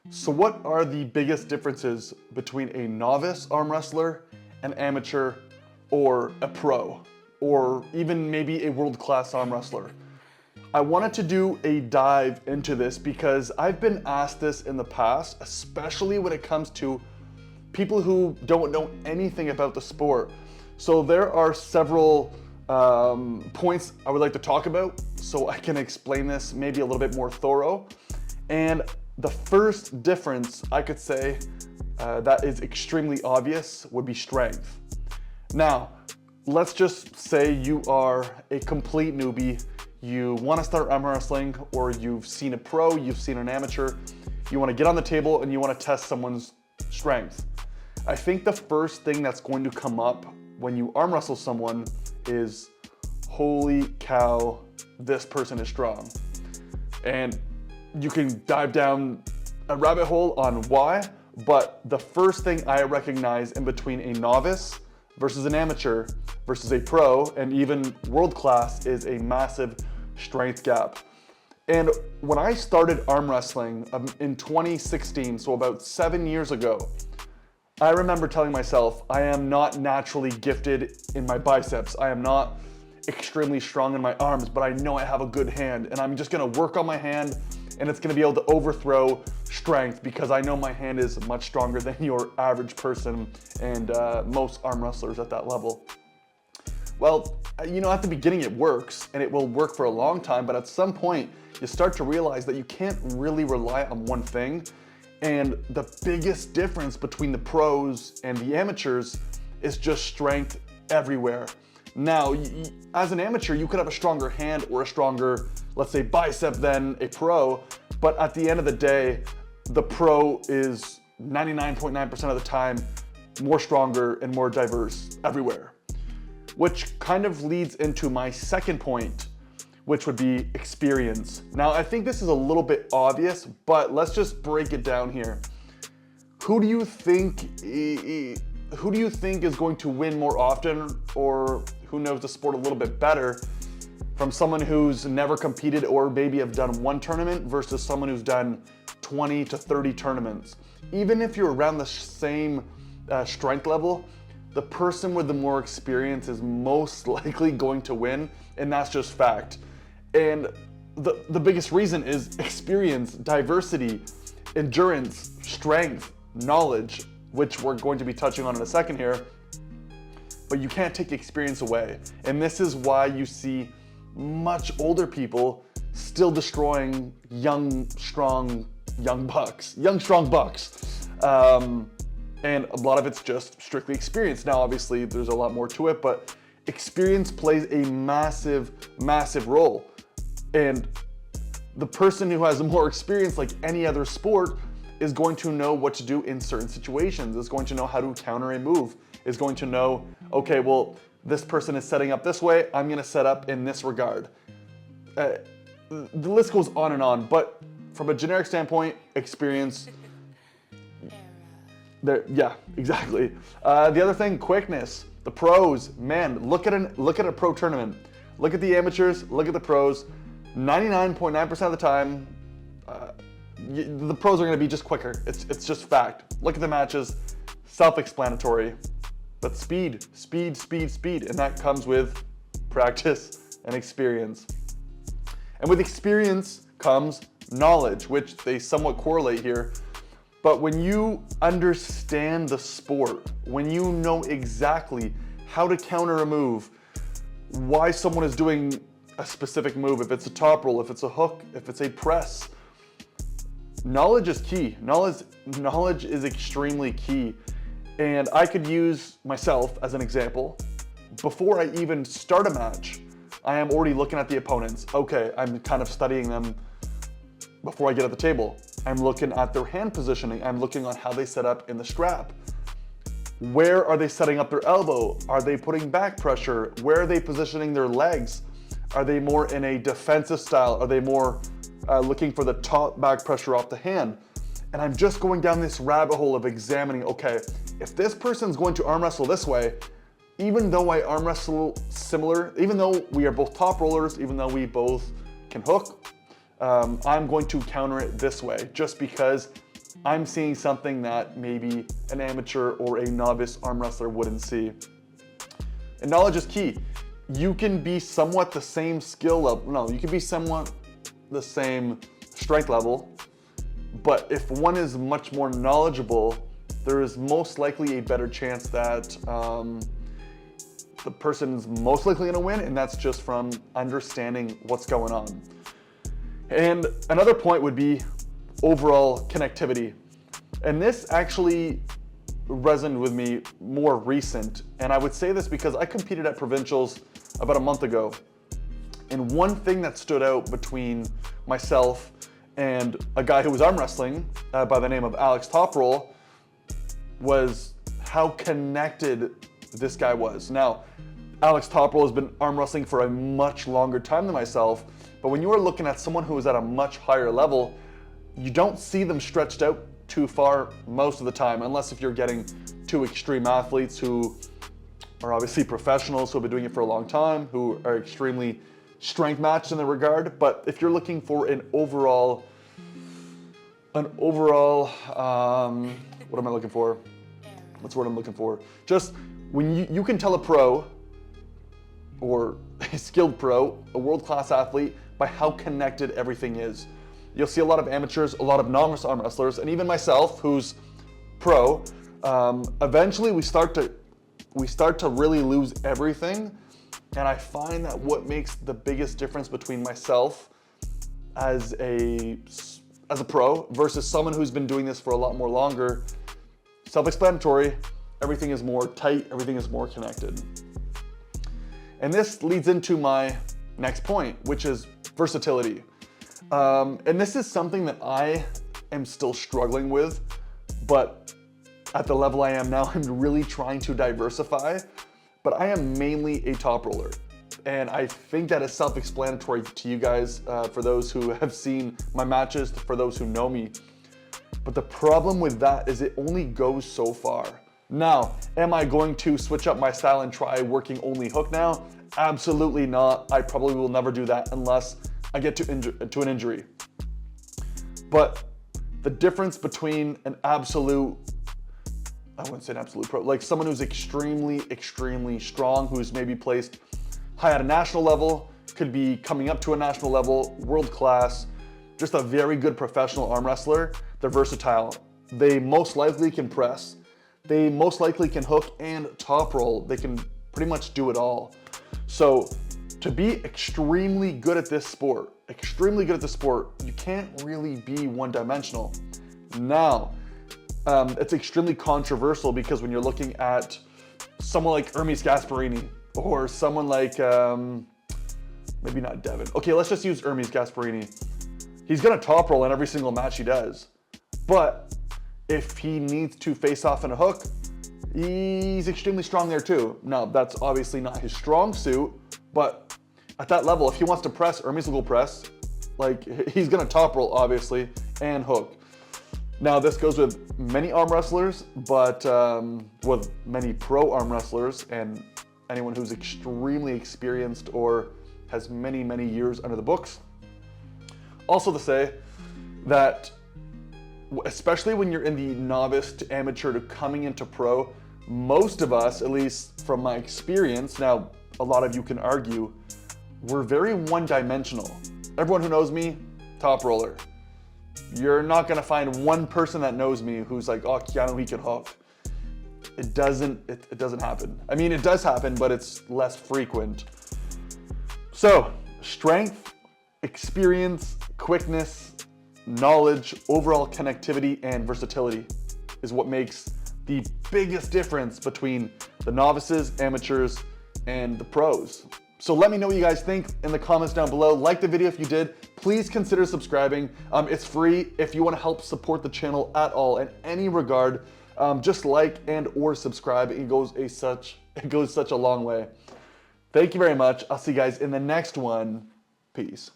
So what are the biggest differences between a novice arm wrestler, an amateur, or a pro, or even maybe a world-class arm wrestler? I wanted to do a dive into this because I've been asked this in the past, especially when it comes to people who don't know anything about the sport. So there are several points I would like to talk about so I can explain this maybe a little bit more thorough. And the first difference I could say that is extremely obvious would be strength. Now, let's just say you are a complete newbie, you want to start arm wrestling, or you've seen a pro, you've seen an amateur, you want to get on the table and you want to test someone's strength. I think the first thing that's going to come up when you arm wrestle someone is, holy cow, this person is strong. And you can dive down a rabbit hole on why, but the first thing I recognize in between a novice versus an amateur versus a pro and even world class is a massive strength gap. And when I started arm wrestling in 2016, so about 7 years ago, I remember telling myself, I am not naturally gifted in my biceps. I am not extremely strong in my arms, but I know I have a good hand, and I'm just gonna work on my hand, and it's gonna be able to overthrow strength because I know my hand is much stronger than your average person and most arm wrestlers at that level. Well, you know, at the beginning it works, and it will work for a long time, but at some point you start to realize that you can't really rely on one thing. And the biggest difference between the pros and the amateurs is just strength everywhere. Now, as an amateur, you could have a stronger hand or a stronger, let's say, bicep than a pro, but at the end of the day, the pro is 99.9% of the time more stronger and more diverse everywhere. Which kind of leads into my second point, which would be experience. Now, I think this is a little bit obvious, but let's just break it down here. Who do you think is going to win more often, or who knows the sport a little bit better, from someone who's never competed or maybe have done one tournament versus someone who's done 20 to 30 tournaments? Even if you're around the same strength level, the person with the more experience is most likely going to win, and that's just fact. And the biggest reason is experience, diversity, endurance, strength, knowledge, which we're going to be touching on in a second here, but you can't take experience away. And this is why you see much older people still destroying young, strong bucks. And a lot of it's just strictly experience. Now, obviously, there's a lot more to it, but experience plays a massive, massive role. And the person who has more experience, like any other sport, is going to know what to do in certain situations, is going to know how to counter a move, is going to know, okay, well, this person is setting up this way, I'm gonna set up in this regard. The list goes on, but from a generic standpoint, experience, there, yeah, exactly. The other thing, quickness. The pros, man, look at a pro tournament. Look at the amateurs, look at the pros. 99.9% of the time, the pros are gonna be just quicker. It's just fact. Look at the matches, self-explanatory. But speed, and that comes with practice and experience. And with experience comes knowledge, which they somewhat correlate here. But when you understand the sport, when you know exactly how to counter a move, why someone is doing a specific move, if it's a top roll, if it's a hook, if it's a press, knowledge is key. Knowledge is extremely key. And I could use myself as an example. Before I even start a match, I am already looking at the opponents. Okay, I'm kind of studying them before I get at the table. I'm looking at their hand positioning. I'm looking on how they set up in the strap. Where are they setting up their elbow? Are they putting back pressure? Where are they positioning their legs? Are they more in a defensive style? Are they more looking for the top back pressure off the hand? And I'm just going down this rabbit hole of examining, okay, if this person's going to arm wrestle this way, even though I arm wrestle similar, even though we are both top rollers, even though we both can hook, I'm going to counter it this way just because I'm seeing something that maybe an amateur or a novice arm wrestler wouldn't see. And knowledge is key. You can be somewhat the same skill level, no, you can be somewhat the same strength level, but if one is much more knowledgeable, there is most likely a better chance that the person's most likely gonna win, and that's just from understanding what's going on. And another point would be overall connectivity. And this actually resonated with me more recent, and I would say this because I competed at provincials about a month ago, and one thing that stood out between myself and a guy who was arm wrestling by the name of Alex Toproll was how connected this guy was. Now, Alex Toproll has been arm wrestling for a much longer time than myself, but when you are looking at someone who is at a much higher level, you don't see them stretched out too far most of the time, unless if you're getting two extreme athletes who are obviously professionals who have been doing it for a long time, who are extremely strength matched in that regard. But if you're looking for an overall, what am I looking for? What's the word I'm looking for? Just when you can tell a pro or a skilled pro, a world-class athlete, by how connected everything is. You'll see a lot of amateurs, a lot of novice arm wrestlers, and even myself, who's pro. Eventually, we start to really lose everything, and I find that what makes the biggest difference between myself as a pro versus someone who's been doing this for a lot more longer, self-explanatory. Everything is more tight. Everything is more connected. And this leads into my next point, which is versatility. And this is something that I am still struggling with, but at the level I am now, I'm really trying to diversify, but I am mainly a top roller. And I think that is self-explanatory to you guys, for those who have seen my matches, for those who know me. But the problem with that is it only goes so far. Now, am I going to switch up my style and try working only hook now? Absolutely not. I probably will never do that unless I get to an injury. But the difference between an absolute, I wouldn't say an absolute pro, like someone who's extremely, extremely strong, who's maybe placed high at a national level, could be coming up to a national level, world class, just a very good professional arm wrestler. They're versatile. They most likely can press. They most likely can hook and top roll. They can pretty much do it all. So to be extremely good at this sport, you can't really be one-dimensional. Now, it's extremely controversial because when you're looking at someone like Hermes Gasparini or someone like, maybe not Devin. Okay, let's just use Hermes Gasparini. He's gonna top roll in every single match he does. But if he needs to face off in a hook, he's extremely strong there too. Now, that's obviously not his strong suit, but at that level, if he wants to press, Hermes will go press. Like, he's gonna top roll, obviously, and hook. Now, this goes with many arm wrestlers, but with many pro arm wrestlers and anyone who's extremely experienced or has many, many years under the books. Also to say that, especially when you're in the novice to amateur to coming into pro, most of us, at least from my experience, now a lot of you can argue, we're very one-dimensional. Everyone who knows me, top roller. You're not gonna find one person that knows me who's like, oh, Keanu, he can hook. It doesn't happen. I mean, it does happen, but it's less frequent. So, strength, experience, quickness, knowledge, overall connectivity, and versatility is what makes the biggest difference between the novices, amateurs, and the pros. So let me know what you guys think in the comments down below. Like the video if you did. Please consider subscribing. It's free. If you want to help support the channel at all in any regard, just like and or subscribe. It goes such a long way. Thank you very much. I'll see you guys in the next one. Peace.